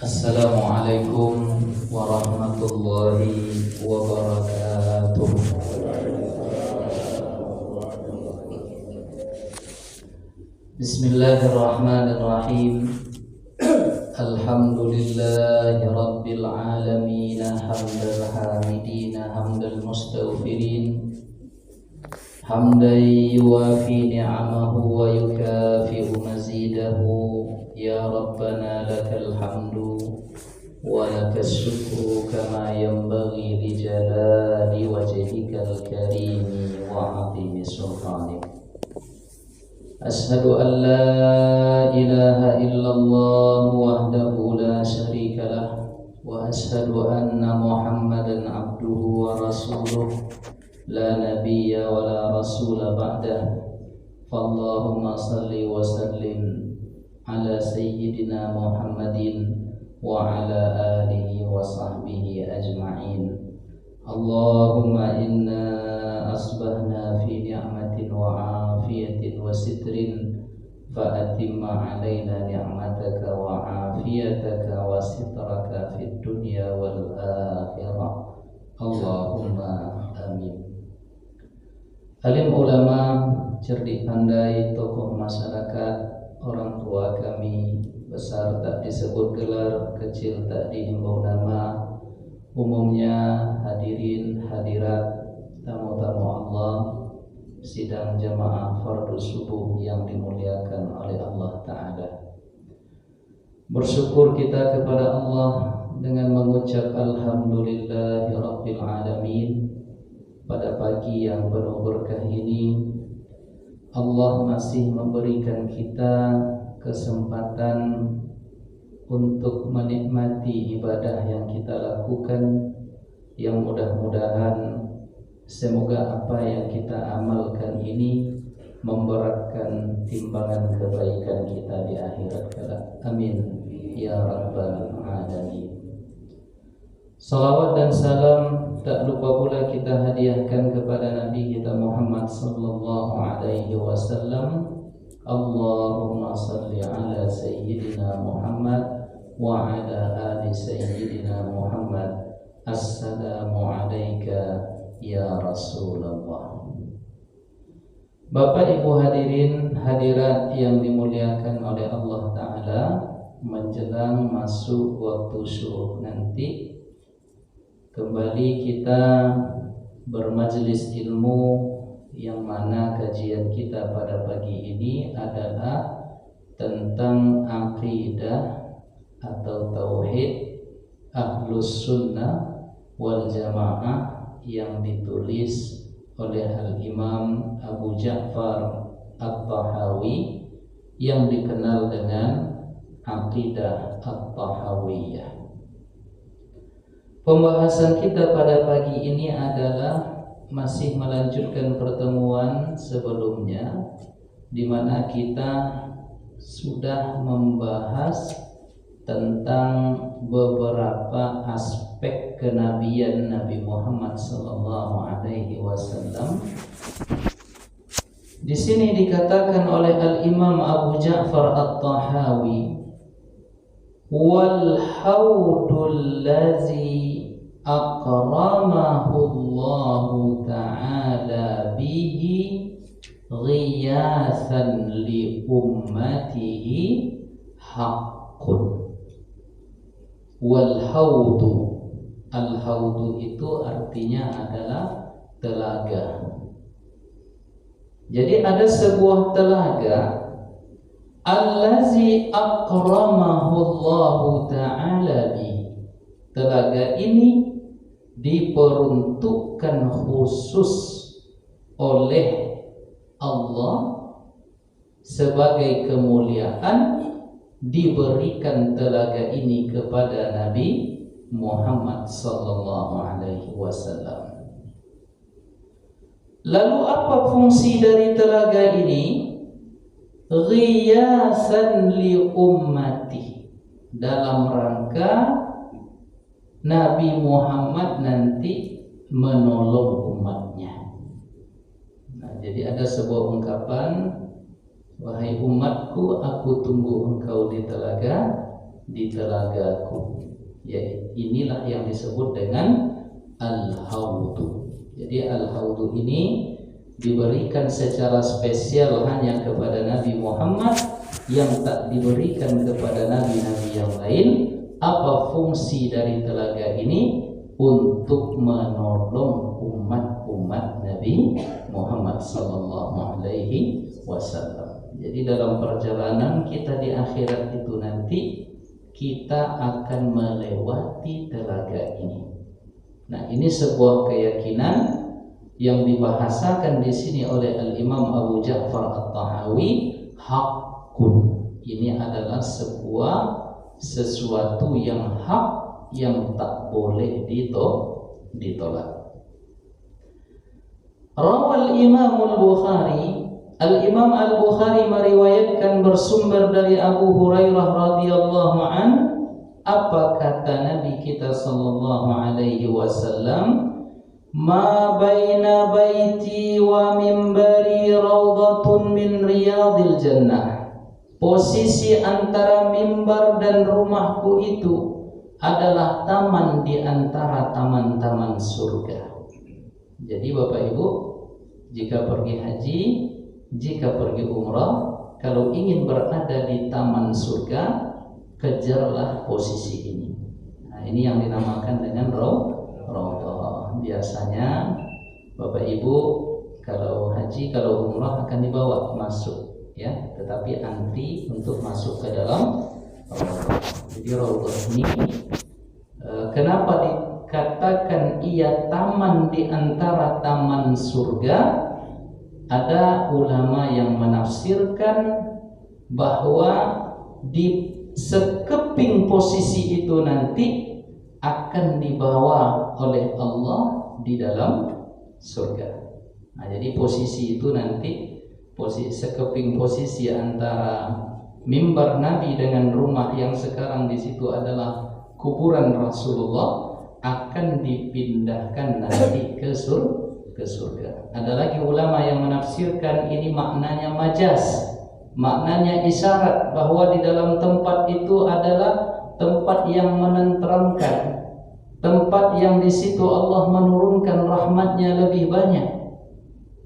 Assalamualaikum warahmatullahi wabarakatuh. Bismillahirrahmanirrahim. Alhamdulillahi rabbil alamin, hamdal hamidin, hamdal mustaghfirin, hamdan yuwafi ni'amahu wa yukafi'u mazidahu. Ya Rabbana lakal hamdu wa lakas syukru kama yanbaghi li jalali wajhikal karim wa 'azimi sultanik. Ashhadu an la ilaha illallah wahdahu la syarika lah wa ashhadu anna Muhammadan abduhu wa rasuluh la nabiyya wa la rasula ba'dah. Fallahumma salli wa sallim ala sayyidina Muhammadin wa ala alihi wa sahbihi ajma'in. Allahumma inna asbahna fi ni'matin wa afiyatin wa sitrin fa atimma alaina ni'mataka wa afiyataka wa sitraka fid dunya wal akhirah. Allahumma amin. Alim ulama, cerdik pandai, tokoh masyarakat, orang tua kami, besar tak disebut gelar, kecil tak dihimbau nama, umumnya hadirin hadirat, tamu-tamu Allah, sidang jamaah fardu subuh yang dimuliakan oleh Allah Ta'ala. Bersyukur kita kepada Allah dengan mengucap Alhamdulillahi Rabbil Alamin. Pada pagi yang penuh berkah ini, Allah masih memberikan kita kesempatan untuk menikmati ibadah yang kita lakukan, yang mudah-mudahan semoga apa yang kita amalkan ini memberatkan timbangan kebaikan kita di akhirat kelak. Amin ya rabbal alamin. Salawat dan salam tak lupa pula kita hadiahkan kepada Nabi kita Muhammad sallallahu alaihi wasallam. Allahumma salli ala sayyidina Muhammad wa ala ali sayyidina Muhammad. Assalamu alayka ya Rasulullah. Bapak Ibu hadirin hadirat yang dimuliakan oleh Allah Ta'ala, menjelang masuk waktu syuruk nanti, kembali kita bermajelis ilmu, yang mana kajian kita pada pagi ini adalah tentang aqidah atau tauhid Ahlus Sunnah wal Jamaah yang ditulis oleh Al-Imam Abu Ja'far At-Tahawi yang dikenal dengan Aqidah At-Tahawiyah. Pembahasan kita pada pagi ini adalah masih melanjutkan pertemuan sebelumnya, di mana kita sudah membahas tentang beberapa aspek kenabian Nabi Muhammad SAW. Di sini dikatakan oleh Al-Imam Abu Ja'far At-Tahawi, wal haudul ladzi akramahu Allahu ta'ala bihi ghiyasan li ummatihi haqqun. Wal haudu, al haudu itu artinya adalah telaga. Jadi ada sebuah telaga, allazi akramahu Allahu ta'ala bihi. Telaga ini diperuntukkan khusus oleh Allah sebagai kemuliaan, diberikan telaga ini kepada Nabi Muhammad sallallahu alaihi wasallam. Lalu apa fungsi dari telaga ini? Ghiyasan li ummati, dalam rangka Nabi Muhammad nanti menolong umatnya. Nah, jadi ada sebuah ungkapan, wahai umatku, aku tunggu engkau di telaga, di telagaku. Ya, inilah yang disebut dengan al-haudu. Jadi al-haudu ini diberikan secara spesial hanya kepada Nabi Muhammad, yang tak diberikan kepada nabi-nabi yang lain. Apa fungsi dari telaga ini? Untuk menolong umat-umat Nabi Muhammad sallallahu alaihi wasallam. Jadi dalam perjalanan kita di akhirat itu nanti kita akan melewati telaga ini. Nah, ini sebuah keyakinan yang dibahasakan di sini oleh Al-Imam Abu Ja'far At-Tahawi, hakun. Ini adalah sesuatu yang hak, yang tak boleh ditolak. Rawal Imam Al-Bukhari, Al-Imam Al-Bukhari meriwayatkan bersumber dari Abu Hurairah radhiyallahu an, apa kata Nabi kita sallallahu alaihi wasallam, ma baina baiti wa mimbari rawdatun min riyadil jannah. Posisi antara mimbar dan rumahku itu adalah taman di antara taman-taman surga. Jadi Bapak Ibu, jika pergi haji, jika pergi umrah, kalau ingin berada di taman surga, kejarlah posisi ini. Nah, ini yang dinamakan dengan raudhah. Biasanya Bapak Ibu kalau haji, kalau umrah akan dibawa masuk, ya, tetapi antri untuk masuk ke dalam raudhah. Jadi raudhah ini kenapa dikatakan ia taman di antara taman surga? Ada ulama yang menafsirkan bahwa di sekeping posisi itu nanti akan dibawa oleh Allah di dalam surga. Nah, jadi posisi itu nanti sekeping posisi antara mimbar Nabi dengan rumah yang sekarang di situ adalah kuburan Rasulullah akan dipindahkan nanti ke surga. Ada lagi ulama yang menafsirkan ini maknanya majaz, maknanya isyarat bahwa di dalam tempat itu adalah tempat yang menenteramkan, tempat yang di situ Allah menurunkan rahmatnya lebih banyak.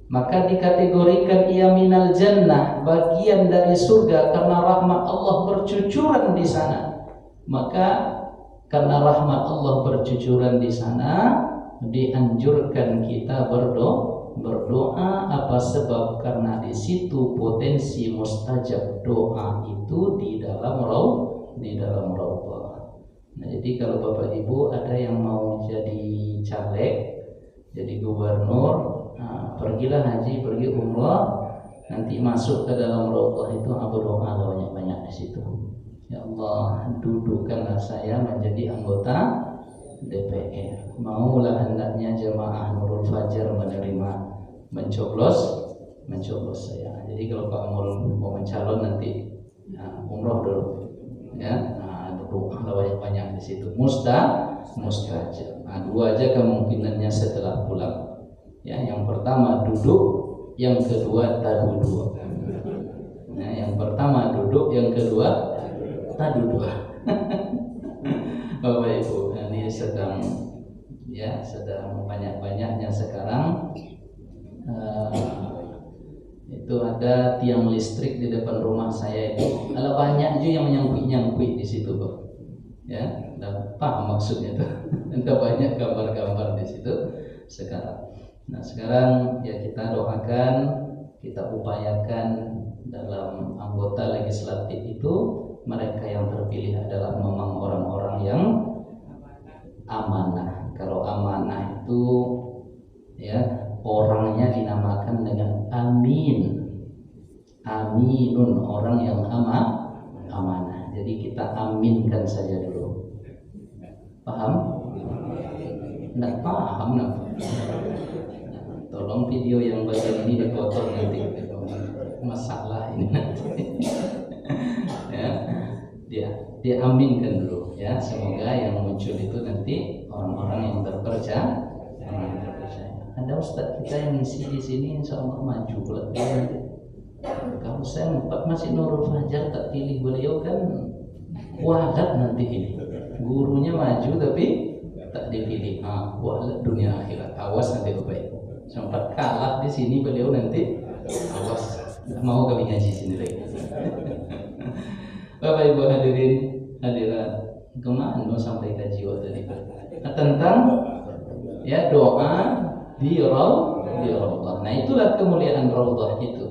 Maka dikategorikan ia minal jannah, bagian dari surga, karena rahmat Allah bercucuran di sana. Maka karena rahmat Allah bercucuran di sana, dianjurkan kita berdoa. Apa sebab? Karena di situ potensi mustajab doa itu di dalam raudhah. Nah, jadi kalau Bapak Ibu ada yang mau jadi caleg, jadi gubernur, pergilah haji, pergi umrah, nanti masuk ke dalam raudhah itu, berdoa banyak-banyak di situ. Ya Allah, dudukkanlah saya menjadi anggota DPR. Maulah hendaknya jemaah Nurul Fajar mencoblos saya. Jadi kalau Pak Amul mau mencalon nanti umroh dulu, ya. Doa banyak di situ. Mustajab. Dua aja kemungkinannya setelah pulang. Ya, yang pertama duduk, yang kedua taduduk. Nah, yang pertama duduk, yang kedua taduduk. Bapak Ibu, ini sedang banyak-banyaknya sekarang itu ada tiang listrik di depan rumah saya itu. Ada banyak juga yang nyangkut di situ, Pak. Ya, dan paham maksudnya itu. Ada banyak gambar-gambar di situ sekarang. Nah, sekarang ya kita doakan, kita upayakan dalam anggota legislatif itu mereka yang terpilih adalah memang orang-orang yang amanah. Kalau amanah itu ya orangnya dinamakan dengan amin. Aminun, orang yang amanah. Jadi kita aminkan saja dulu. Paham? Enggak paham nah. Tolong video yang bagian ini dipotong nanti. Masalah ini nanti. Ya, dia aminkan dulu ya. Semoga yang muncul itu nanti orang-orang yang terpercaya. Ada Ustadz kita yang ngisi di sini, insya Allah maju lagi. Kalau saya masih Nurul Fajar tak pilih beliau kan Walat nanti ini. Gurunya maju tapi tak dipilih. Walat dunia akhirat. Awas nanti Bapak Ibu. Sempat kalah di sini beliau nanti. Awas. Nggak mau kami ngaji sini lagi. Bapak Ibu hadirin hadirat, kemana sampai kaji tadi tentang ya doa di raudhah. Nah itulah kemuliaan raudhah itu.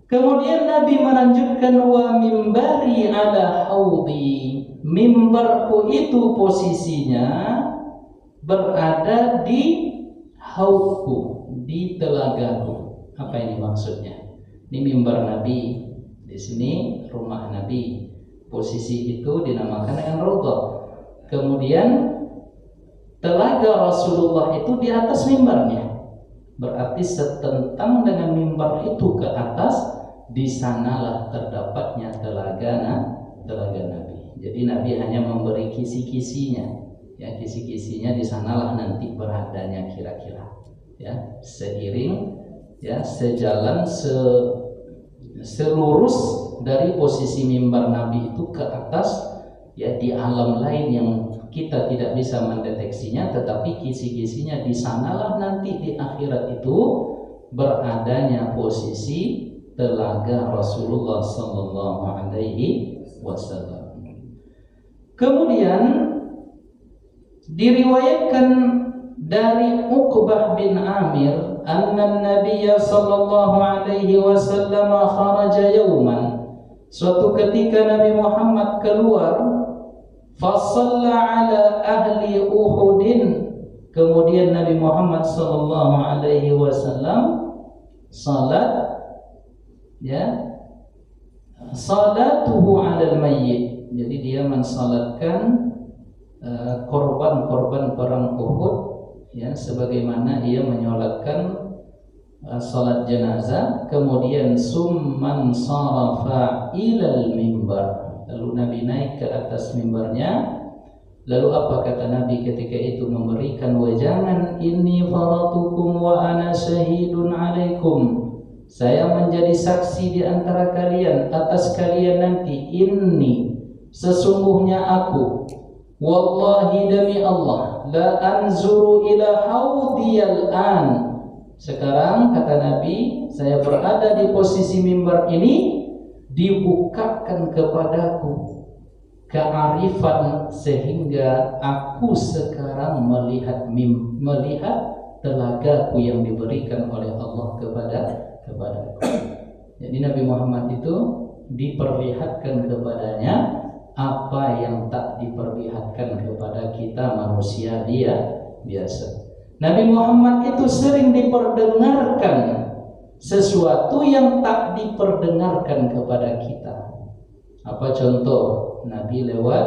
Kemudian Nabi melanjutkan wa mimbari ala haudi. Mimbarku itu posisinya berada di haudku, di telagaku. Apa ini maksudnya? Ini mimbar Nabi. Di sini rumah Nabi. Posisi itu dinamakan dengan raudhah. Kemudian telaga Rasulullah itu di atas mimbarnya. Berarti setentang dengan mimbar itu ke atas, di sanalah terdapatnya telaga Nabi. Jadi Nabi hanya memberi kisi-kisinya. Ya, kisi-kisinya di sanalah nanti beradanya kira-kira. Ya, seiring ya sejalan selurus dari posisi mimbar Nabi itu ke atas, ya di alam lain yang kita tidak bisa mendeteksinya, tetapi kisi-kisinya di sanalah nanti di akhirat itu beradanya posisi telaga Rasulullah sallallahu alaihi wasallam. Kemudian diriwayatkan dari Uqbah bin Amir anna Nabiyya sallallahu alaihi wasallam kharaja yawman. Suatu ketika Nabi Muhammad keluar, fasalla ala ahli Uhudin. Kemudian Nabi Muhammad sallallahu alaihi wasallam salat, ya, salatuhu alal mayyit. Jadi dia mensalatkan korban-korban perang Uhud, ya, sebagaimana ia menyolatkan salat jenazah. Kemudian summan sarafa ilal mimbar. Lalu Nabi naik ke atas mimbarnya. Lalu apa kata Nabi ketika itu memberikan wejangan, inni faratukum wa ana syahidun alaikum. Saya menjadi saksi di antara kalian atas kalian nanti. Inni, sesungguhnya aku, wallahi demi Allah, la anzuru ila haudiyal an. Sekarang kata Nabi, saya berada di posisi mimbar ini, dibukakan kepadaku kearifan sehingga aku sekarang melihat telagaku yang diberikan oleh Allah kepadaku. Jadi Nabi Muhammad itu diperlihatkan kepadanya apa yang tak diperlihatkan kepada kita manusia biasa. Nabi Muhammad itu sering diperdengarkan sesuatu yang tak diperdengarkan kepada kita. Apa contoh? Nabi lewat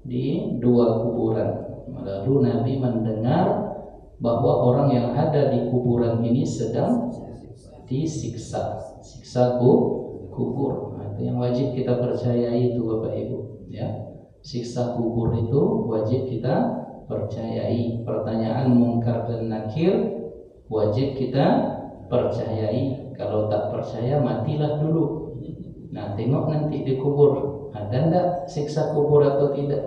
di dua kuburan. Lalu Nabi mendengar bahwa orang yang ada di kuburan ini sedang disiksa, siksa kubur. Nah, itu yang wajib kita percayai itu Bapak Ibu, ya. Siksa kubur itu wajib kita percayai. Pertanyaan mungkar dan nakir wajib kita percayai. Kalau tak percaya matilah dulu. Nah, tengok nanti di kubur ada enggak siksa kubur atau tidak.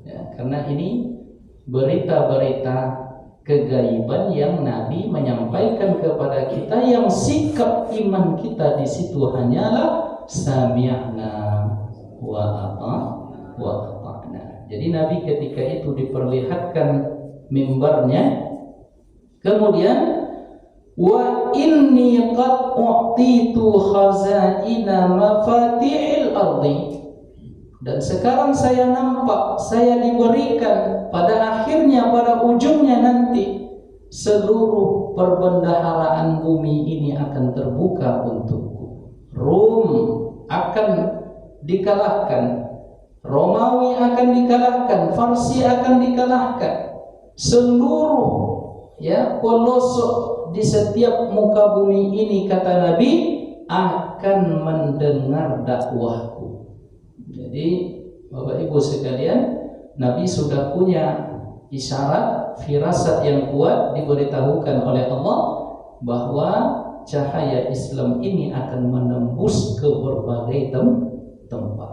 Ya, karena ini berita-berita kegaiban yang Nabi menyampaikan kepada kita, yang sikap iman kita di situ hanyalah sami'na wa ata'na. Jadi Nabi ketika itu diperlihatkan mimbarnya, kemudian wa inni qad u'titu khazaina mafatihil ardi. Dan sekarang saya nampak, saya diberikan pada akhirnya, pada ujungnya nanti seluruh perbendaharaan bumi ini akan terbuka untukku. Rom akan dikalahkan, Romawi akan dikalahkan, Farsi akan dikalahkan. Seluruh ya pelosok di setiap muka bumi ini, kata Nabi, akan mendengar dakwahku. Jadi Bapak Ibu sekalian, Nabi sudah punya isyarat, firasat yang kuat, diberitahukan oleh Allah bahwa cahaya Islam ini akan menembus ke berbagai tempat.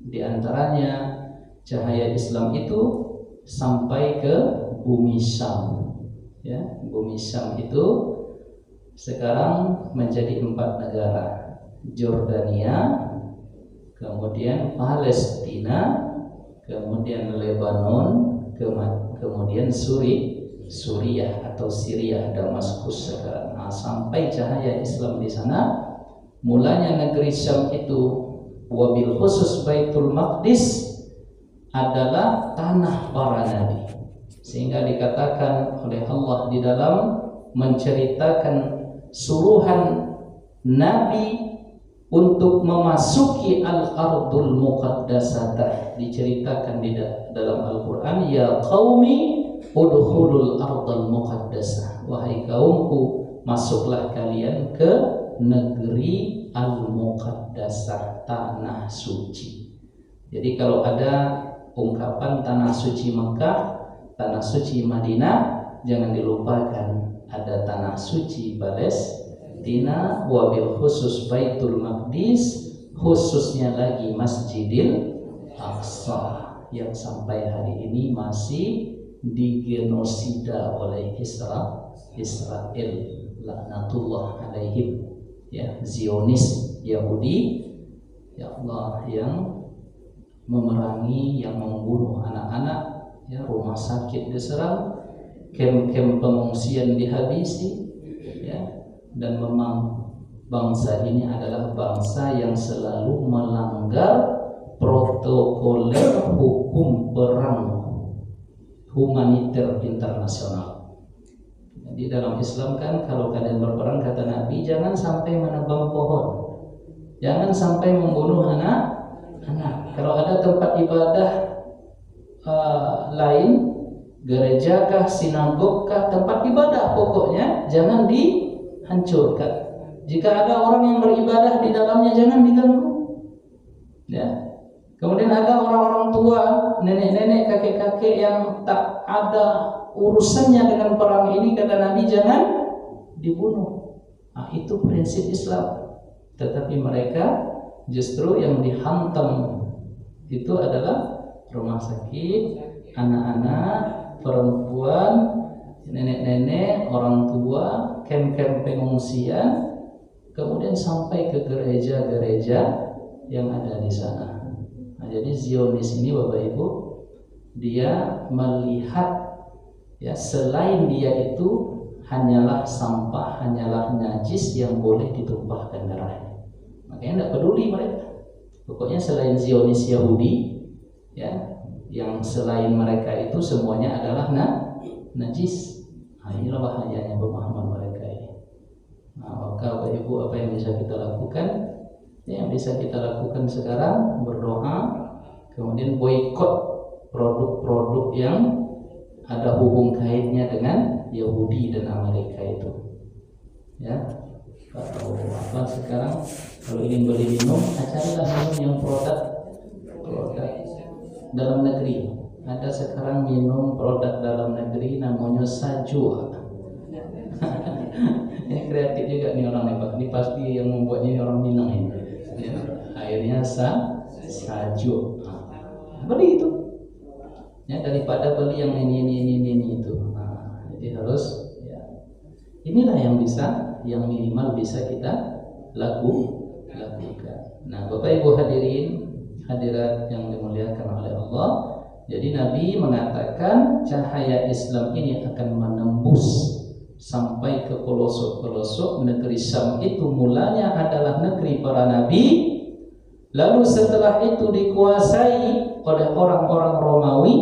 Di antaranya cahaya Islam itu sampai ke bumi Syam. Ya, bumi Syam itu sekarang menjadi 4 negara: Jordania, kemudian Palestina, kemudian Lebanon, kemudian Suriah atau Syria, Damaskus sekarang. Nah, sampai cahaya Islam di sana. Mulanya negeri Syam itu, wabil khusus Baitul Maqdis, adalah tanah para nabi. Sehingga dikatakan oleh Allah di dalam menceritakan suruhan nabi untuk memasuki al-ardul muqaddasatah, diceritakan di dalam Al-Qur'an, ya qaumi udkhulul ardal muqaddasah, wahai kaumku, masuklah kalian ke negeri al-muqaddasah, tanah suci. Jadi kalau ada ungkapan tanah suci Mekah, tanah suci Madinah, jangan dilupakan ada tanah suci Palestina, wabil khusus Baitul Maqdis, khususnya lagi Masjidil Aqsa yang sampai hari ini masih digenosida oleh Israel, laknatullah alaihim, ya, Zionis Yahudi, ya Allah, yang memerangi, yang membunuh anak-anak, ya, rumah sakit diserang, kem-kem pengungsian dihabisi, ya. Dan memang bangsa ini adalah bangsa yang selalu melanggar protokoler hukum perang humaniter internasional. Jadi dalam Islam kan, kalau kalian berperang, kata Nabi, jangan sampai menebang pohon, jangan sampai membunuh anak. Kalau ada tempat ibadah lain, gerejakah, sinagogkah, tempat ibadah pokoknya jangan dihancurkan. Jika ada orang yang beribadah di dalamnya, jangan diganggu. Ya. Kemudian ada orang-orang tua, nenek-nenek, kakek-kakek yang tak ada urusannya dengan perang ini, kata Nabi, jangan dibunuh. Nah, itu prinsip Islam. Tetapi mereka justru yang dihantam itu adalah rumah sakit, anak-anak, perempuan, nenek-nenek, orang tua, kem-kem pengungsian, kemudian sampai ke gereja-gereja yang ada di sana. Nah, jadi Zionis ini, Bapak Ibu, dia melihat, ya, selain dia itu hanyalah sampah, hanyalah najis yang boleh ditumpahkan darahnya. Makanya tidak peduli mereka. Pokoknya selain Zionis Yahudi, ya, yang selain mereka itu semuanya adalah najis. Nah, inilah bahayanya pemahaman mereka ini. Nah, maka Bapak Ibu, apa yang bisa kita lakukan? Yang bisa kita lakukan sekarang berdoa, kemudian boikot produk-produk yang ada hubung kaitnya dengan Yahudi dan Amerika itu. Ya, atau apa sekarang kalau ingin beli minum, carilah minum yang produk dalam negeri. Ada sekarang minum produk dalam negeri namanya Sajua. Ini kreatif juga nih orang nih Pak. Ini pasti yang membuatnya ini orang Minang ini. Ya, airnya Saju. Nah, beli itu. Ya, daripada beli yang ini itu. Nah, jadi harus, ya, inilah yang bisa, yang minimal bisa kita lakukan. Nah, Bapak Ibu hadirin, hadirat yang dimuliakan oleh Allah. Jadi Nabi mengatakan cahaya Islam ini akan menembus sampai ke pelosok-pelosok negeri Syam. Itu mulanya adalah negeri para nabi, lalu setelah itu dikuasai oleh orang-orang Romawi,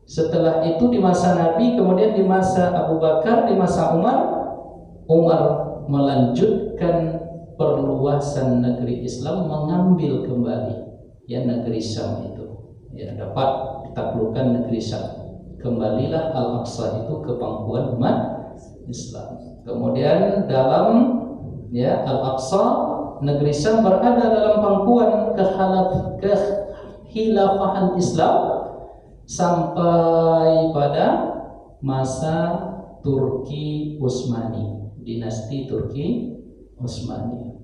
setelah itu di masa Nabi, kemudian di masa Abu Bakar, di masa Umar melanjutkan perluasan negeri Islam, mengambil kembali, ya, negeri Syam itu, ya, dapat ditaklukkan negeri Syam, kembalilah Al-Aqsa itu ke pangkuan umat Islam. Kemudian dalam, ya, Al-Aqsa, negeri Syam berada dalam pangkuan kekhilafahan Islam sampai pada masa Turki Utsmani, dinasti Turki Utsmani.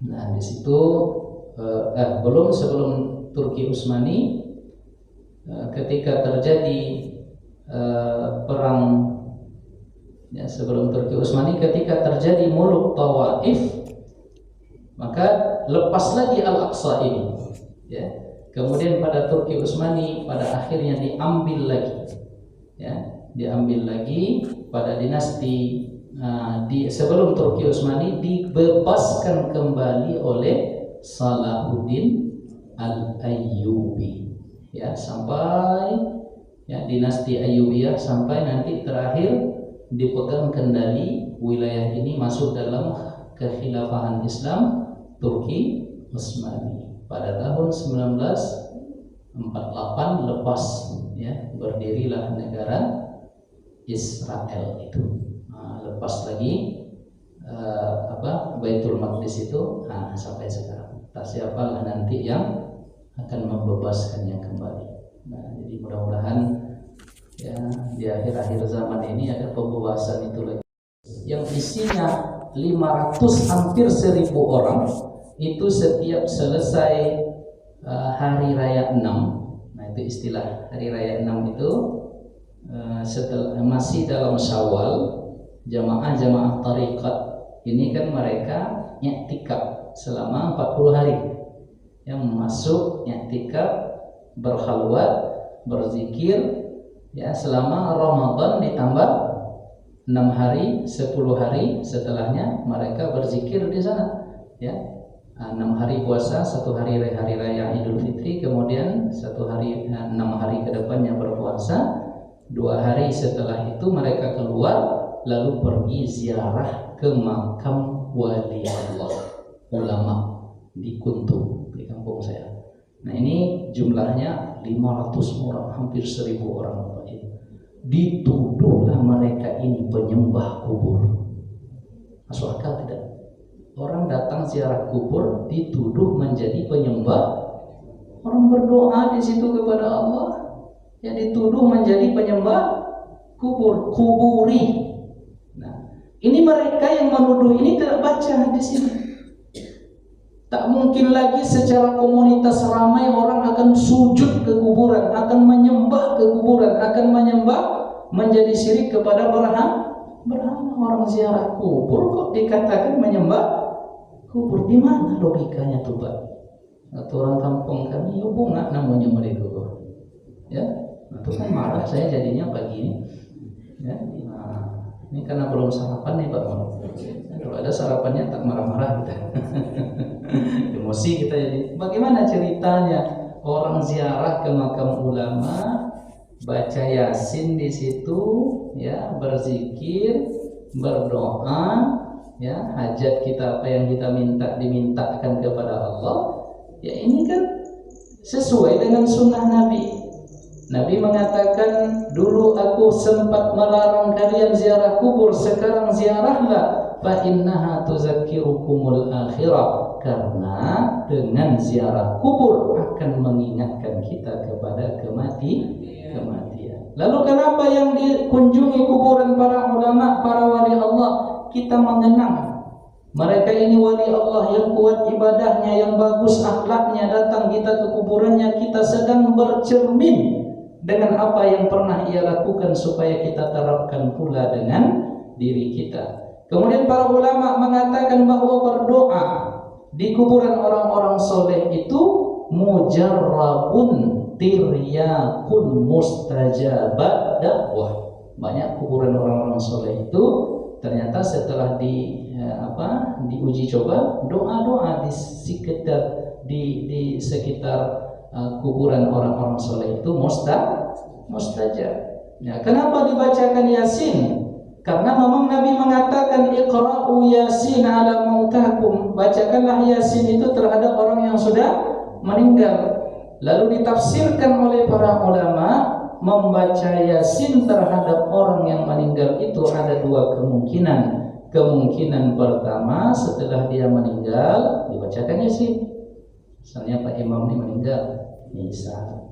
Nah, di situ sebelum Turki Utsmani ketika terjadi perang ya, sebelum Turki Utsmani, ketika terjadi muluk Tawaif, maka lepaslah di Al-Aqsa ini ya. Kemudian pada Turki Utsmani pada akhirnya diambil lagi ya, diambil lagi pada dinasti sebelum Turki Utsmani, dibebaskan kembali oleh Salahuddin Al-Ayyubi ya, sampai ya dinasti Ayyubiyah, sampai nanti terakhir dipegang kendali wilayah ini masuk dalam kekhilafahan Islam Turki Utsmani pada tahun 1948 lepas ya, berdirilah negara Israel itu. Lepas lagi Baitul Maqdis itu sampai sekarang. Tak siapalah nanti yang akan membebaskannya kembali. Nah, jadi mudah-mudahan ya di akhir-akhir zaman ini ada pembebasan itu lagi. Yang isinya 500 hampir 1000 orang itu setiap selesai hari raya 6. Nah, itu istilah hari raya 6 itu setelah masih dalam Syawal, jamaah-jamaah tariqat ini kan mereka i'tikaf selama 40 hari. Yang masuk i'tikaf, berkhalwat, berzikir ya selama Ramadan, ditambah 6 hari, 10 hari setelahnya mereka berzikir di sana ya. 6 hari puasa, 1 hari hari raya Idul Fitri, kemudian 1 hari 6 hari ke depannya berpuasa, 2 hari setelah itu mereka keluar lalu pergi ziarah ke makam wali Allah ulama di Kuntum di kampung saya. Nah, ini jumlahnya 500 orang, hampir 1000 orang. Dituduhlah mereka ini penyembah kubur. Masuk akal tidak? Orang datang ziarah kubur dituduh menjadi penyembah. Orang berdoa di situ kepada Allah, ya dituduh menjadi penyembah kuburi. Nah, ini mereka yang menuduh ini tidak baca di sini. Tak mungkin lagi secara komunitas ramai orang akan sujud ke kuburan, akan menyembah ke kuburan, akan menyembah menjadi syirik kepada berhala. Orang ziarah kubur kok dikatakan menyembah kubur? Di mana logikanya tuh, Pak? Atau orang kampung kami, ya bunga namanya mereka, ya. Nah, itu kan marah saya jadinya pagi ini, ya. Nah, ini karena belum sarapan nih, Pak. Kalau ada sarapannya tak marah-marah kita. Emosi kita jadi. Bagaimana ceritanya orang ziarah ke makam ulama, baca Yasin di situ, ya, berzikir, berdoa, ya, hajat kita apa yang kita minta dimintakan kepada Allah. Ya, ini kan sesuai dengan sunnah Nabi. Nabi mengatakan, dulu aku sempat melarang kalian ziarah kubur, sekarang ziarahlah, fa innaha tuzakkirukumul akhirah, karena dengan ziarah kubur akan mengingatkan kita kepada kematian. Lalu kenapa yang dikunjungi kuburan para ulama, para wali Allah, kita mengenang mereka ini wali Allah yang kuat ibadahnya, yang bagus akhlaknya, datang kita ke kuburannya, kita sedang bercermin dengan apa yang pernah ia lakukan supaya kita terapkan pula dengan diri kita. Kemudian para ulama mengatakan bahwa berdoa di kuburan orang-orang soleh itu mujarrabun tiryakun mustajabat dakwah. Banyak kuburan orang-orang soleh itu ternyata setelah diuji coba, doa-doa di sekitar kuburan orang-orang soleh itu mustajab. Ya, kenapa dibacakan Yasin? Karena memang Nabi mengatakan iqra'u Yasin ala mautakum, bacakanlah Yasin itu terhadap orang yang sudah meninggal. Lalu ditafsirkan oleh para ulama, membaca Yasin terhadap orang yang meninggal itu ada 2 kemungkinan. Kemungkinan pertama, setelah dia meninggal dibacakan Yasin. Misalnya Pak Imam ini meninggal, misal,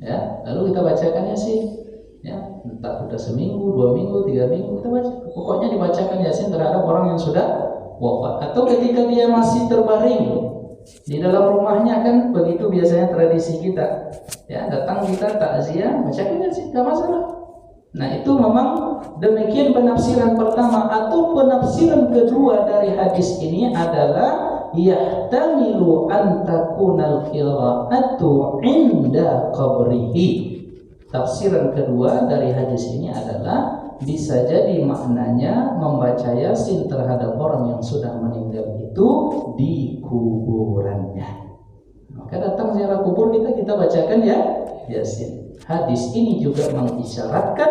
ya, lalu kita bacakan Yasin. Ya, entah sudah seminggu, 2 minggu, 3 minggu kita baca. Pokoknya dibacakan Yasin terhadap orang yang sudah wafat. Atau ketika dia masih terbaring, Di dalam rumahnya kan begitu biasanya tradisi kita. Ya, datang kita takziah, bacakan Yasin, enggak masalah. Nah, itu memang demikian penafsiran pertama atau penafsiran kedua dari hadis ini adalah yahtamilu an takunal qira'atu 'inda qabrihi. Tafsiran kedua dari hadis ini adalah bisa jadi maknanya membaca Yasin terhadap orang yang sudah meninggal itu di kuburannya. Maka datang ziarah kubur kita bacakan ya Yasin. Hadis ini juga mengisyaratkan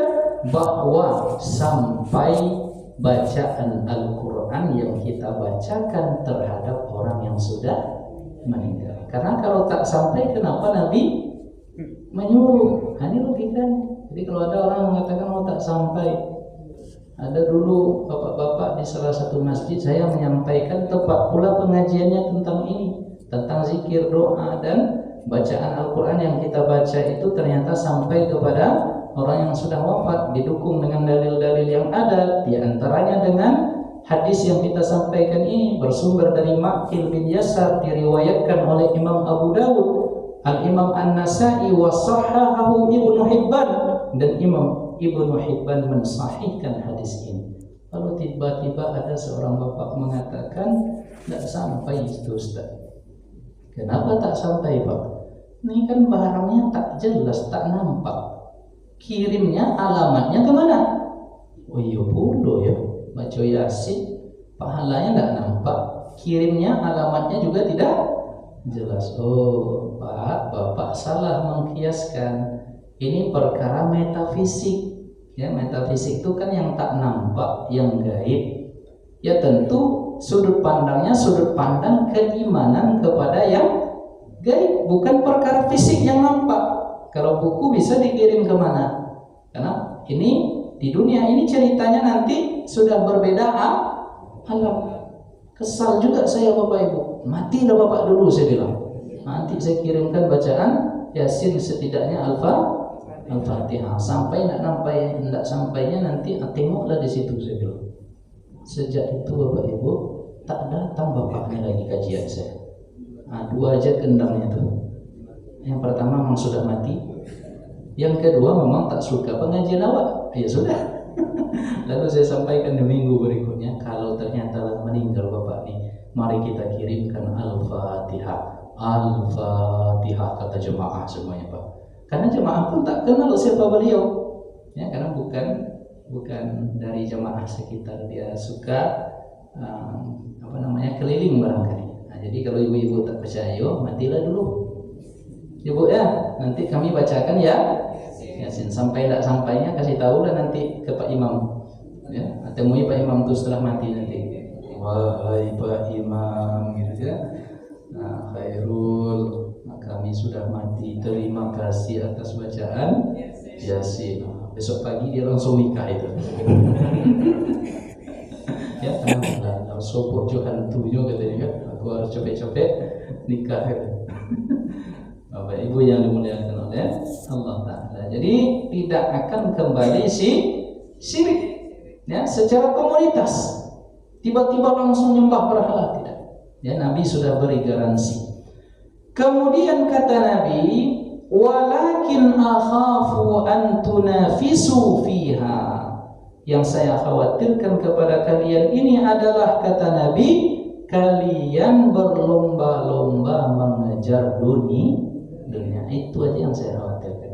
bahwa sampai bacaan Al-Quran yang kita bacakan terhadap orang yang sudah meninggal. Karena kalau tak sampai, kenapa Nabi menyuruh? Ini logikanya. Jadi kalau ada orang mengatakan tak sampai, ada dulu bapak-bapak di salah satu masjid saya menyampaikan, tepat pula pengajiannya tentang ini, tentang zikir, doa dan bacaan Al-Quran yang kita baca itu ternyata sampai kepada orang yang sudah wafat, didukung dengan dalil-dalil yang ada, di antaranya dengan hadis yang kita sampaikan ini bersumber dari Ma'qil bin Yasar, diriwayatkan oleh Imam Abu Dawud, Al-Imam An-Nasa'i wa sahhahahu Ibnu Hibban, dan Imam Ibnu Hibban mensahihkan hadis ini. Lalu tiba-tiba ada seorang bapak mengatakan, tidak sampai itu Ustaz. Kenapa tak sampai Pak? Ini kan barangnya tak jelas, tak nampak. Kirimnya alamatnya kemana? Oh iya pula ya, baca Yasin pahalanya tidak nampak, kirimnya alamatnya juga tidak jelas. Oh Pak, Bapak salah mengkiaskan. Ini perkara metafisik. Ya, metafisik itu kan yang tak nampak, yang gaib. Ya tentu sudut pandangnya sudut pandang keimanan kepada yang gaib, bukan perkara fisik yang nampak. Kalau buku bisa dikirim kemana? Karena ini di dunia ini ceritanya nanti sudah berbeda alam. Kesal juga saya Bapak Ibu. Matilah Bapak dulu saya bilang. Nanti saya kirimkan bacaan Yasin setidaknya Al-Fatihah. Sampai tidak sampainya nanti tengoklah di situ saya bilang. Sejak itu Bapak Ibu tak datang bapaknya lagi kajian saya. Dua aja kendangnya tuh. Yang pertama memang sudah mati. Yang kedua memang tak suka pengajian awak. Ya sudah. Lalu saya sampaikan di minggu berikutnya, kalau ternyata meninggal bapak ini, mari kita kirimkan Al-Fatihah. Al-Fatihah kata jemaah semuanya Pak. Karena jemaah pun tak kenal siapa beliau. Ya, karena bukan dari jemaah sekitar, dia suka keliling barangkali. Nah, jadi kalau ibu-ibu tak percaya, matilah dulu. Ibu ya, nanti kami bacakan ya Yasin. Sampai tidak sampainya kasih tahu lah nanti ke Pak Imam. Ya, temui Pak Imam itu setelah mati nanti. Wahai Pak Imam, gitu ya. Nah, Khairul, kami sudah mati. Terima kasih atas bacaan Yasin. Besok pagi dia langsung nikah itu. Ya, karena sopor Johan tujuh katanya kan. Aku harus cepet-cepet nikah. Bapak Ibu yang dimuliakan oleh Allah Ta'ala. Jadi tidak akan kembali syirik ya, secara komunitas. Tiba-tiba langsung nyembah berhala, tidak. Ya, Nabi sudah beri garansi. Kemudian kata Nabi, walakin akhafu an tunafisu fiha. Yang saya khawatirkan kepada kalian ini adalah, kata Nabi, kalian berlomba-lomba mengejar dunia. Itu aja yang saya khawatirkan.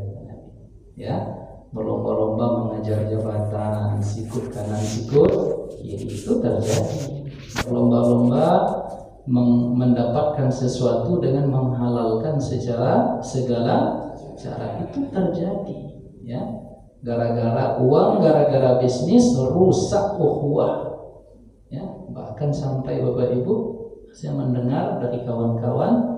Ya, berlomba-lomba mengejar jabatan, sikut kanan sikut kiri, itu terjadi. Berlomba-lomba mendapatkan sesuatu dengan menghalalkan secara segala cara, itu terjadi. Ya, gara-gara uang, gara-gara bisnis rusak ukhuwah. Ya, bahkan sampai Bapak Ibu saya mendengar dari kawan-kawan,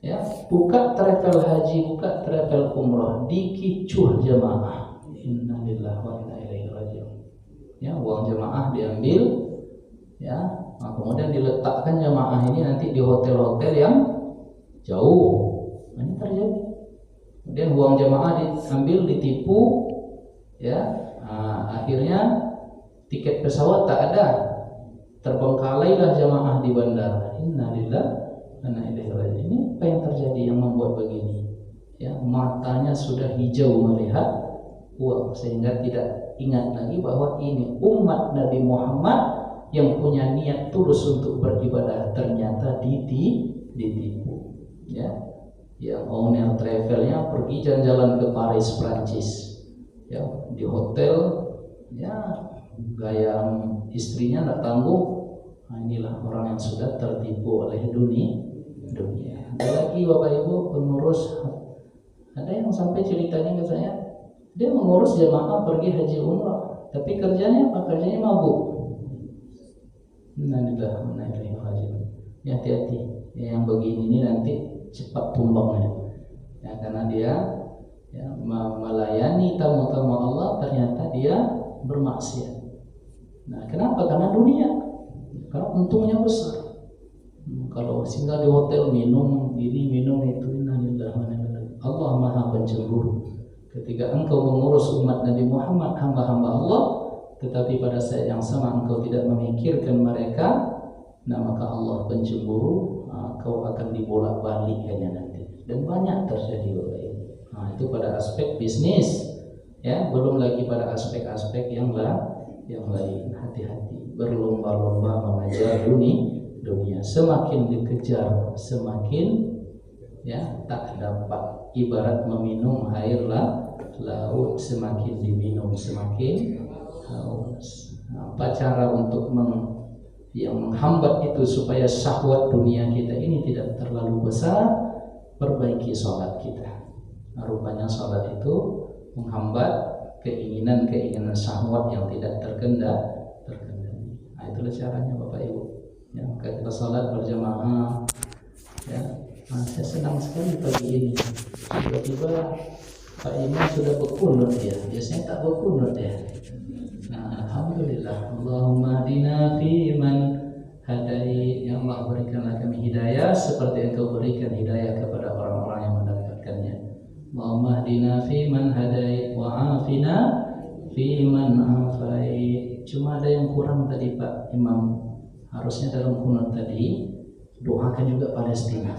ya, buka travel haji, buka travel umrah, dikicuh jemaah. Innalillahi wa inna ilaihi raji'un. Ya, uang jemaah diambil, ya, kemudian diletakkan jemaah ini nanti di hotel-hotel yang jauh. Ini terjadi. Kemudian uang jemaah diambil, ditipu, ya, akhirnya tiket pesawat tak ada, terbengkalailah jemaah di bandara. Innalillahi Ini apa yang terjadi yang membuat begini? Ya, matanya sudah hijau melihat uang sehingga tidak ingat lagi bahwa ini umat Nabi Muhammad yang punya niat tulus untuk beribadah ternyata ditipu. Ya, yang owner travelnya pergi jalan-jalan ke Paris, Prancis. Ya, di hotel, ya gaya istrinya nggak tanggung. Nah, inilah orang yang sudah tertipu oleh dunia. Ada lagi Bapak Ibu pengurus, ada yang sampai ceritanya ke saya, dia mengurus jemaah pergi haji umrah, tapi kerjanya apa? Kerjanya mabuk. Ya, hati-hati. Yang begini ini nanti cepat tumbangnya. Ya, karena dia melayani tamu-tamu Allah ternyata dia bermaksiat. Nah, kenapa? Karena dunia. Karena untungnya besar. Kalau singgah di hotel minum ini minum itu, Allah Maha Pencemburu. Ketika engkau mengurus umat Nabi Muhammad, hamba-hamba Allah, tetapi pada saat yang sama engkau tidak memikirkan mereka, nah maka Allah pencemburu, kau akan dibolak-balik hanya nanti. Dan banyak terjadi Bapak Ibu. Nah, itu pada aspek bisnis, ya, belum lagi pada aspek-aspek yang lain. Hati-hati, berlomba-lomba mengejar dunia. Semakin dikejar, semakin tak dapat. Ibarat meminum air laut, semakin diminum semakin haus. Apa cara untuk yang menghambat itu supaya syahwat dunia kita ini tidak terlalu besar? Perbaiki sholat kita. Nah, rupanya sholat itu menghambat keinginan syahwat yang tidak terkendali. Nah, itulah caranya Bapak Ibu. Ya, kita sholat berjamaah. Ya, nah, saya senang sekali pagi ini. Tiba-tiba Pak Imam sudah berkunut ya. Biasanya tak berkunut ya. Nah, alhamdulillah. Allahumma hadina fi man hadai. Ya Allah, berikanlah kami hidayah seperti Engkau berikan hidayah kepada orang-orang yang mendapatkannya. Allahumma hadina fi man hadai wa afina fi man afai. Cuma ada yang kurang tadi Pak Imam. Harusnya dalam kunut tadi doakan juga Palestina.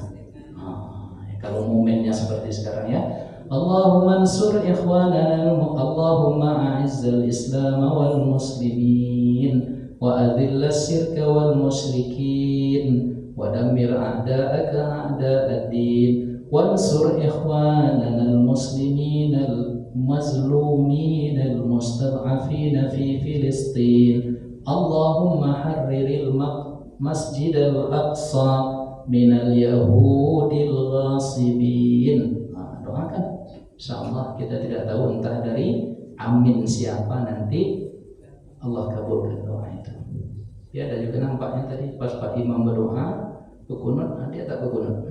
Kalau momennya seperti sekarang ya, Allahumma ansur ikhwanana, Allahumma a'izzal Islam wal muslimin wa adhillas syirka wal musyrikin wa dammir a'da'aka a'da'ad-din wansur ikhwanana al-muslimin al-mazlumin al-mustad'afin fi Filistin. Allahumma harriril masjidal aqsa minal yahudil ghasibin. Nah, doakan. Insyaallah kita tidak tahu entah dari amin siapa nanti Allah kabulkan doa itu. Ya, ada juga nampaknya tadi pas Pak Imam berdoa berkunut, dia tak berkunut.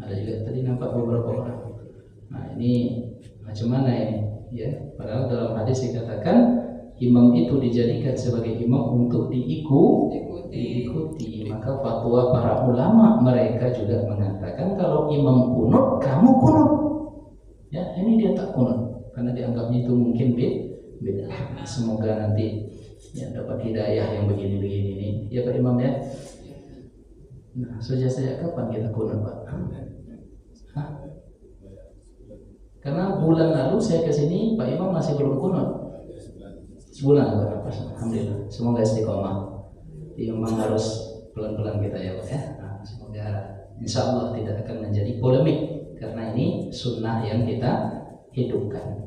Ada juga tadi nampak beberapa orang. Nah, ini macam mana ini? Ya, padahal dalam hadis dikatakan imam itu dijadikan sebagai imam untuk diikuti. Maka fatwa para ulama mereka juga mengatakan kalau imam kunut, kamu kunut. Ya, ini dia tak kunut karena dianggapnya itu mungkin beda. Semoga nanti ya dapat hidayah yang begini-begini ini. Ya Pak Imam ya. Nah, sejak kapan kita kunut Pak? Karena bulan lalu saya kesini Pak Imam masih belum kunut. Sebulan Pak. Alhamdulillah. Semoga istiqomah. Memang harus pelan-pelan kita ya Pak ya. Nah, semoga insyaallah tidak akan menjadi polemik karena ini sunnah yang kita hidupkan.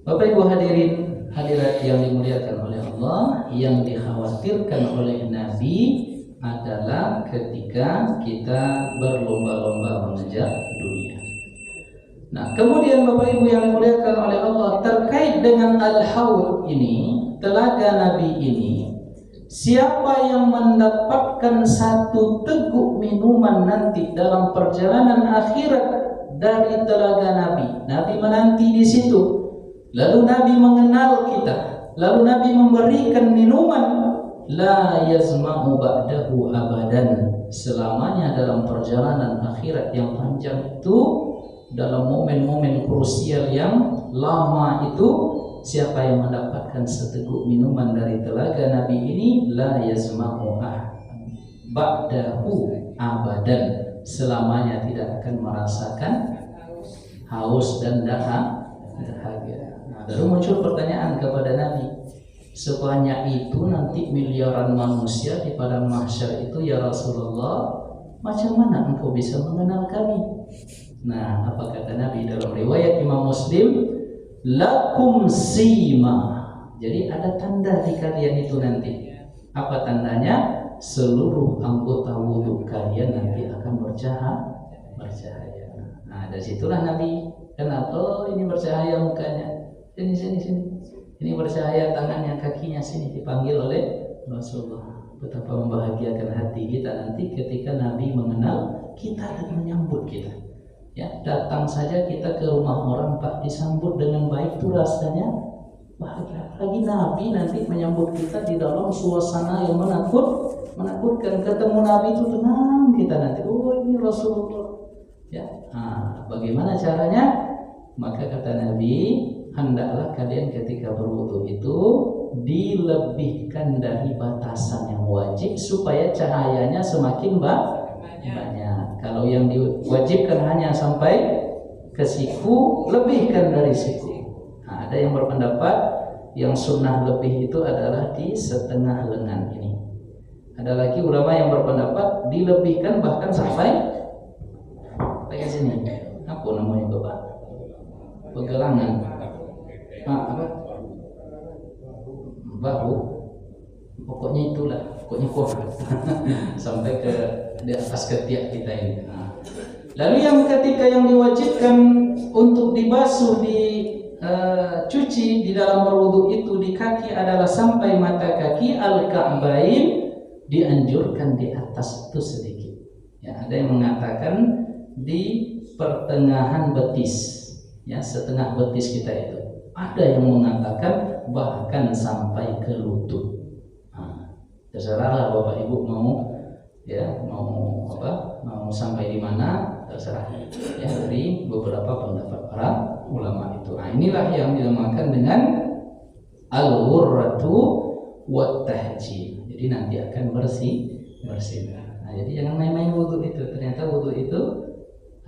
Bapak Ibu hadirin hadirat yang dimuliakan oleh Allah, yang dikhawatirkan oleh Nabi adalah ketika kita berlomba-lomba mengejar dunia. Nah, kemudian Bapak Ibu yang dimuliakan oleh Allah, terkait dengan Al-Haud ini, telaga Nabi ini, siapa yang mendapatkan satu teguk minuman nanti dalam perjalanan akhirat dari telaga Nabi, Nabi menanti di situ, lalu Nabi mengenal kita, lalu Nabi memberikan minuman, la yazma'u ba'dahu abadan, selamanya dalam perjalanan akhirat yang panjang itu, dalam momen-momen krusial yang lama itu, siapa yang mendapatkan seteguk minuman dari telaga Nabi ini, la yazma'u ba'dahu abadan, selamanya tidak akan merasakan haus dan dahaga. Nah, lalu muncul pertanyaan kepada Nabi, sebanyak itu nanti miliaran manusia di padang mahsyar itu ya Rasulullah, macam mana engkau bisa mengenal kami? Nah, apa kata Nabi dalam riwayat Imam Muslim? Lakum sima. Jadi ada tanda di kalian itu nanti. Apa tandanya? Seluruh anggota wudhu kalian nanti akan bercahaya. Nah, dari situlah Nabi kenal, oh ini bercahaya mukanya. Sini. Ini bercahaya tangannya, kakinya, sini dipanggil oleh Rasulullah. Betapa membahagiakan hati kita nanti ketika Nabi mengenal kita dan menyambut kita. Ya, datang saja kita ke rumah orang, Pak, disambut dengan baik itu rasanya bahagia. Lagi Nabi nanti menyambut kita di dalam suasana yang menakutkan. Ketemu Nabi itu tenang kita nanti. Oh, ini Rasulullah. Ya, bagaimana caranya? Maka kata Nabi, hendaklah kalian ketika berwudu itu dilebihkan dari batasan yang wajib supaya cahayanya semakin banyak. Kalau yang diwajibkan hanya sampai ke siku, lebihkan dari siku. Nah, ada yang berpendapat yang sunnah lebih itu adalah di setengah lengan ini. Ada lagi ulama yang berpendapat dilebihkan bahkan sampai kayak sini. Apa namanya Bapak? Pegelangan. Apa? Bahu. Pokoknya itulah, pokoknya sampai ke di atas ketiak kita ini. Lalu yang ketika yang diwajibkan untuk dibasuh, dicuci di dalam berwudu itu di kaki adalah sampai mata kaki, al-ka'bain, dianjurkan di atas itu sedikit. Ya, ada yang mengatakan di pertengahan betis, ya setengah betis kita itu. Ada yang mengatakan bahkan sampai ke lutut. Terserahlah Bapak Ibu mau sampai di mana, terserah ya, dari beberapa pendapat para ulama itu. Nah, inilah yang dinamakan dengan al-ghurratu wat tahjil. Jadi nanti akan bersih. Nah, jadi jangan main-main wudu itu. Ternyata wudu itu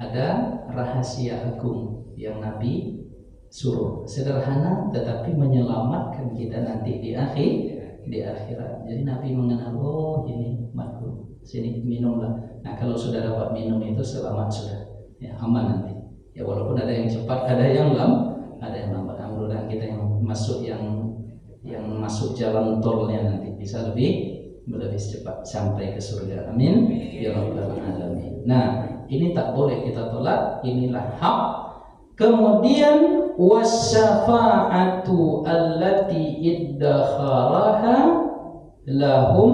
ada rahasia agung yang Nabi suruh. Sederhana tetapi menyelamatkan kita nanti di akhirat. Jadi Nabi mengenal, oh ini makhluk, sini minumlah. Nah, kalau sudah dapat minum itu selamat sudah, ya aman nanti. Ya walaupun ada yang cepat, ada yang lambat. Mudah-mudahan kita yang masuk jalan tolnya nanti bisa lebih cepat sampai ke surga. Amin ya rabbal alamin. Nah, ini tak boleh kita tolak. Inilah hak. Kemudian wasyafa'atu allati iddakharaha lahum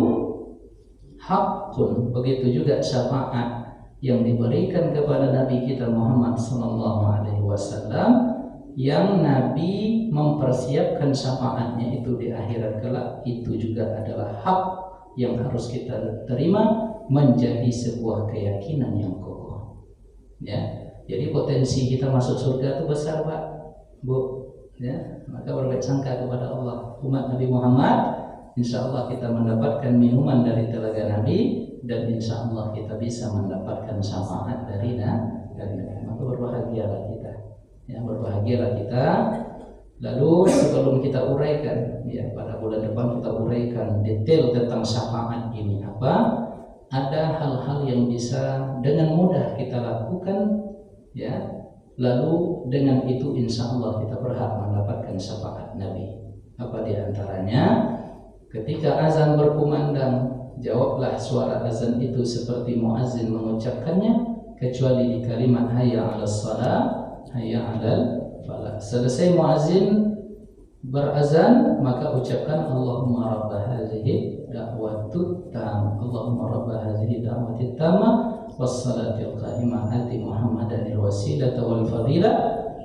haqqun. Begitu juga syafaat yang diberikan kepada Nabi kita Muhammad sallallahu alaihi wasallam, yang Nabi mempersiapkan syafaatnya itu di akhirat kelak, itu juga adalah hak yang harus kita terima menjadi sebuah keyakinan yang kokoh. Ya. Jadi potensi kita masuk surga itu besar, Pak, Bu. Ya, maka berbaik sangka kepada Allah. Umat Nabi Muhammad, insya Allah kita mendapatkan minuman dari telaga Nabi, dan insya Allah kita bisa mendapatkan syafaat dari Nabi. Maka berbahagialah kita. Ya, berbahagialah kita. Lalu sebelum kita uraikan, ya pada bulan depan kita uraikan detail tentang syafaat ini apa. Ada hal-hal yang bisa dengan mudah kita lakukan. Ya, lalu dengan itu insya Allah kita berhak mendapatkan syafaat Nabi. Apa di antaranya? Ketika azan berkumandang, jawablah suara azan itu seperti muazzin mengucapkannya, kecuali di kalimat hayya 'alas shalah, hayya 'alal falah. Selesai muazzin berazan, maka ucapkan Allahumma rabb hadhihi da'watut tam, Allahumma rabb hadhihi da'watit tamah wassalatil qa'imah ati Muhammadanil wasilata wal fadilah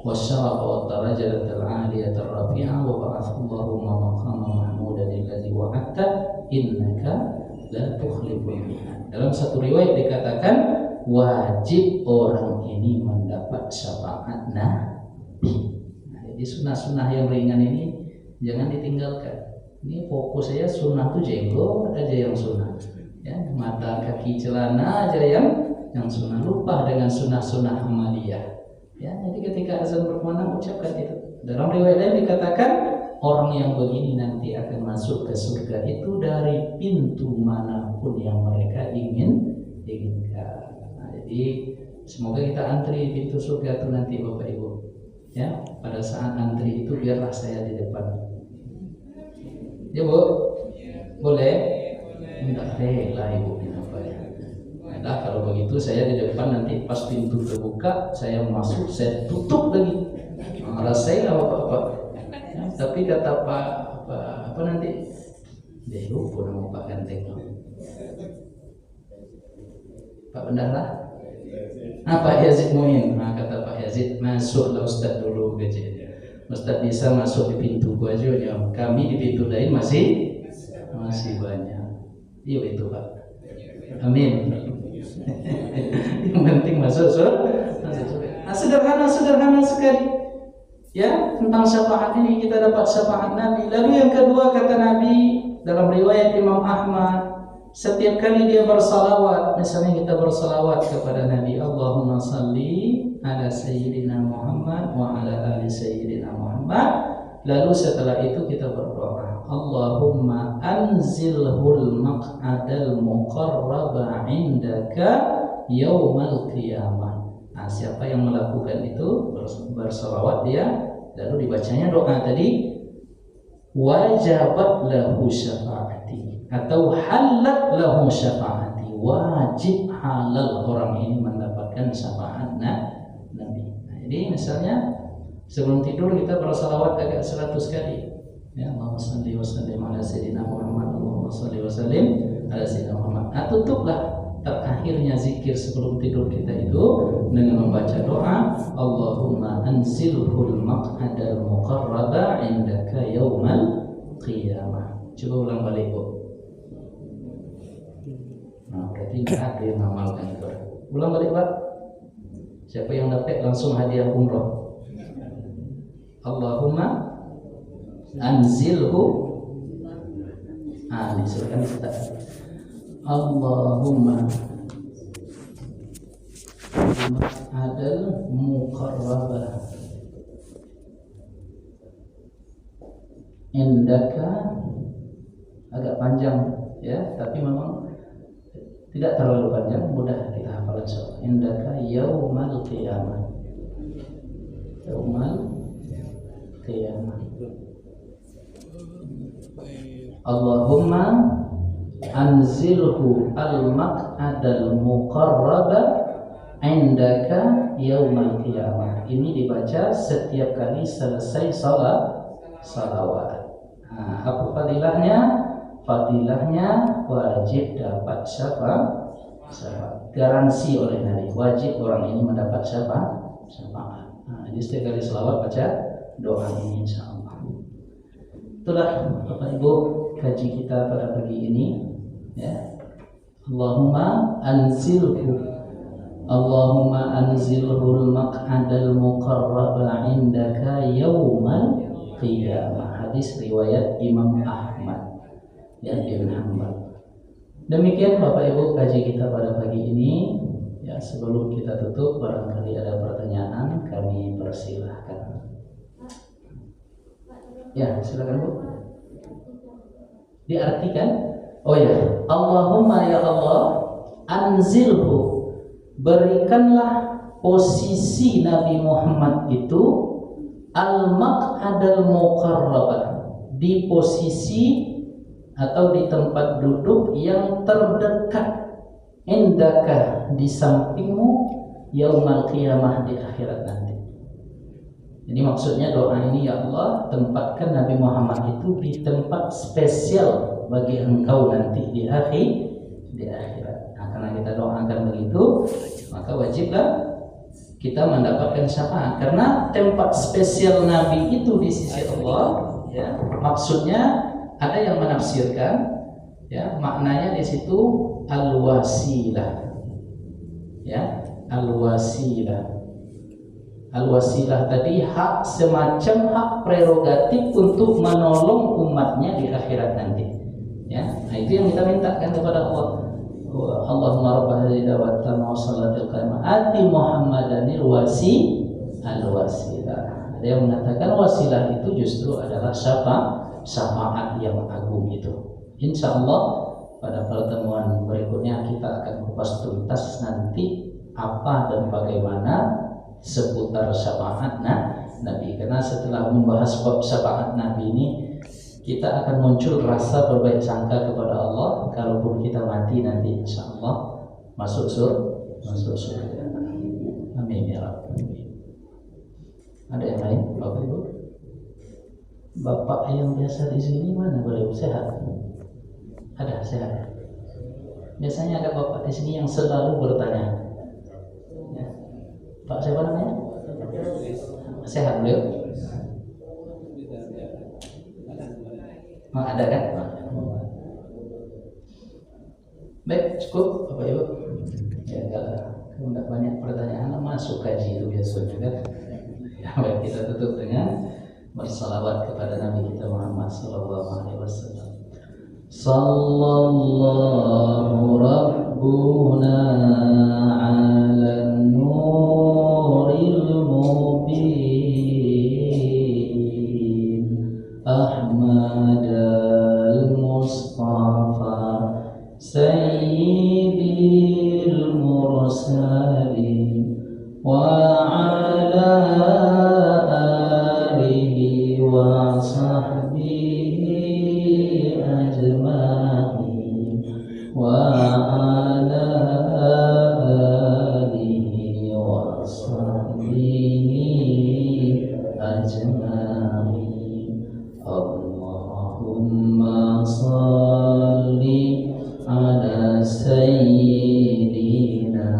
wasyarafa wat darajatal 'aliyatar rafi'ah wa ba'athu Allahumma maqama mahmudan alladzi wa'adta innaka la tukhliful mi'ad. Dalam satu riwayat dikatakan wajib orang ini mendapat syafaat Nabi. Nah, jadi sunnah-sunnah yang ringan ini jangan ditinggalkan. Ini fokus saya sunnah itu jenggot aja yang sunnah. Ya, mata, kaki, celana aja yang sunnah, lupa dengan sunnah-sunnah amaliyah. Ya, jadi ketika azan berkumandang ucapkan itu. Dalam riwayat lain dikatakan orang yang begini nanti akan masuk ke surga itu dari pintu manapun yang mereka inginkan. Nah, jadi semoga kita antri pintu surga itu nanti Bapak Ibu. Ya, pada saat antri itu biarlah saya di depan. Ya Bu, boleh? Enggak rela Ibu kenapa ya? Nah, kalau begitu saya di depan, nanti pas pintu terbuka saya masuk, saya tutup lagi. Saya nggak apa-apa. Ya, tapi kata apa nanti? Dia lupa nama Pak Ganteng. Pak Bendahara? Pak Yazid Muin. Nah, kata Pak Yazid, masuklah Ustadz dulu gaji. Ustadz bisa masuk di pintu gua aja, ya. Kami di pintu lain masih banyak. Iya itu Pak. Amin. Yang penting masuk surga. Nah, sederhana sekali. Ya, tentang syafaat ini kita dapat syafaat Nabi. Lalu yang kedua kata Nabi dalam riwayat Imam Ahmad, setiap kali dia bersalawat, misalnya kita bersalawat kepada Nabi, Allahumma salli ala sayyidina Muhammad wa ala ali sayyidina Muhammad. Lalu setelah itu kita berdoa, Allahumma anzilhul maq'adal muqarraba indaka yaumal qiyamah. Nah, siapa yang melakukan itu bersalawat dia, lalu dibacanya doa tadi, wajabat lahu syafaati atau halat lahu syafaati, wajib halal orang ini mendapatkan syafaat Nabi. Nah, jadi misalnya sebelum tidur kita bersalawat agak 100 kali. Ya, Allahumma shalli wa sallim ala sayyidina Muhammad, Allahumma shalli wa sallim ala sayyidina Muhammad. Nah, tutuplah terakhirnya zikir sebelum tidur kita itu dengan membaca doa, Allahumma anzilhul maq'adal muqarraba indaka yaumal qiyamah. Coba ulang balik Bu. Nah, berarti nggak ada yang ngamalkan itu. Ulang balik Pak. Siapa yang dapat langsung hadiah umroh. Allahumma anzilhu. Silakan kita. Allahumma adal muqarrabah indaka, agak panjang ya, tapi memang tidak terlalu panjang, mudah kita hafal insyaallah. Indaka yaumal qiyamah. Yaumal qiyamah. Allahumma anzilhu al-maq'adal muqarraba indaka yaumal qiyamah. Ini dibaca setiap kali selesai salawat. Nah, apa fadilahnya? Fadilahnya wajib dapat syafaat. Garansi oleh Nabi, wajib orang ini mendapat syafaat. Nah, jadi setiap kali salawat baca doa ini insyaallah. Itulah Bapak Ibu kaji kita pada pagi ini ya. Allahumma anzilhul maq'adal muqarraba indaka yaumal qiyamah. Hadis riwayat Imam Ahmad ya bin Hanbal. Demikian Bapak Ibu kaji kita pada pagi ini ya. Sebelum kita tutup, barangkali ada pertanyaan, kami persilahkan. Ya, silakan Bu. Diartikan, oh ya, Allahumma ya Allah, anzilhu, berikanlah posisi Nabi Muhammad itu al-maq'adal muqarrabah, di posisi atau di tempat duduk yang terdekat, indaka, di sampingmu, yaumal qiyamah, di akhirat nanti. Jadi maksudnya doa ini, ya Allah, tempatkan Nabi Muhammad itu di tempat spesial bagi engkau nanti di akhirat. Nah, karena kita doakan begitu, maka wajiblah kita mendapatkan syafaat. Karena tempat spesial Nabi itu di sisi Allah, ya, maksudnya ada yang menafsirkan, ya, maknanya di situ al-wasilah, ya, al-wasilah. Al-wasilah tadi hak, semacam hak prerogatif untuk menolong umatnya di akhirat nanti. Ya, nah itu yang kita mintakan kepada Allah. Allahumma rabb hadhihi da'wat tamma wa salatil qa'imah ati Muhammadanil wasilah. Ada yang mengatakan wasilah itu justru adalah syafaat yang agung itu. Insya Allah pada pertemuan berikutnya kita akan kupas tuntas nanti apa dan bagaimana seputar syafaat Nabi. Karena setelah membahas bab syafaat Nabi ini, kita akan muncul rasa berbaik sangka kepada Allah. Kalaupun kita mati nanti insya Allah masuk surga. Amin ya Rabbi. Ada yang lain, Bapak Ibu? Bapak yang biasa di sini mana boleh sehat? Ada sehat. Biasanya ada bapak di sini yang selalu bertanya. Ya. Pak siapa namanya? Sehat beliau? Ada kan? Baik, cukup Bapak Ibu. Ya kalau tidak banyak pertanyaan masuk kaji itu biasanya kan. Ya, baik, kita tutup dengan bersalawat kepada Nabi kita Muhammad sallallahu alaihi wasallam. Sallallahu rabbuna ala nuril mubin Ahmad al-Mustafa Sayyidil Mursalin wa ala alihi wa sahbihi ajma'in wa ala alihi wa sahbihi ajma'in. Allahumma salli ala sayyidina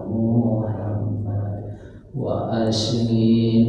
Muhammad wa ashli